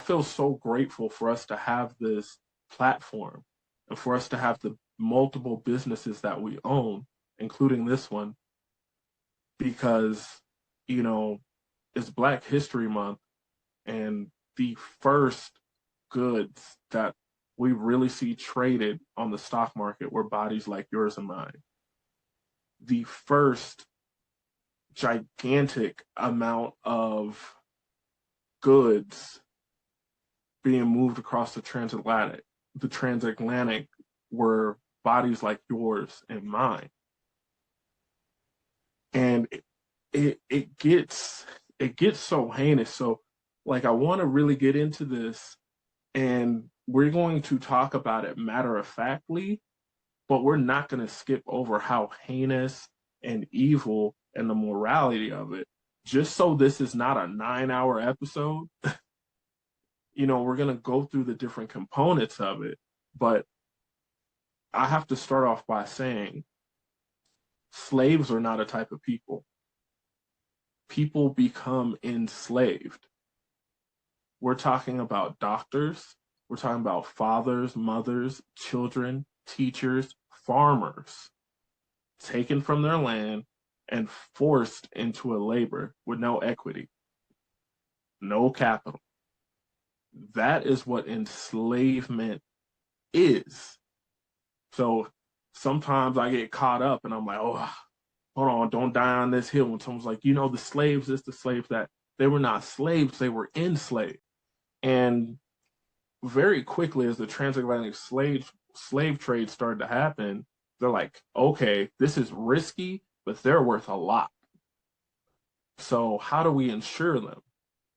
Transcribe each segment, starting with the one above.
feel so grateful for us to have this platform and for us to have the multiple businesses that we own, including this one, because, you know, it's Black History Month, and the first goods that we really see traded on the stock market were bodies like yours and mine. The first gigantic amount of goods being moved across the transatlantic were bodies like yours and mine. And it gets so heinous. So like I want to really get into this, and we're going to talk about it matter of factly, but we're not going to skip over how heinous and evil and the morality of it. Just so this is not a 9-hour episode, we're going to go through the different components of it. But I have to start off by saying slaves are not a type of people. People become enslaved. We're talking about doctors. We're talking about fathers, mothers, children, teachers, farmers, taken from their land and forced into a labor with no equity, no capital. That is what enslavement is. So sometimes I get caught up and I'm like, oh, hold on, don't die on this hill. And someone's like, the slaves, the slaves that. They were not slaves, they were enslaved. And very quickly, as the transatlantic slave trade started to happen, they're like, okay, this is risky, but they're worth a lot. So how do we insure them?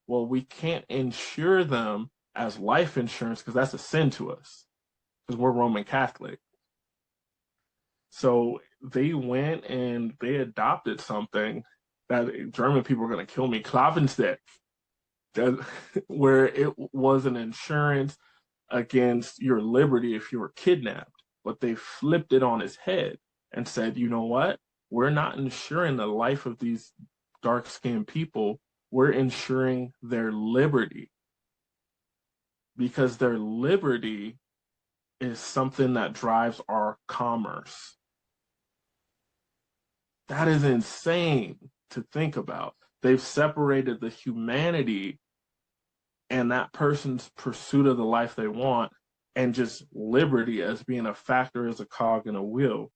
Well, we can't insure them as life insurance because that's a sin to us because we're Roman Catholic. So they went and they adopted something that German people are going to kill me, Klavensteck, where it was an insurance against your liberty if you were kidnapped. But they flipped it on its head and said, you know what? We're not insuring the life of these dark-skinned people. We're insuring their liberty, because their liberty is something that drives our commerce. That is insane to think about. They've separated the humanity and that person's pursuit of the life they want and just liberty as being a factor, as a cog in a wheel.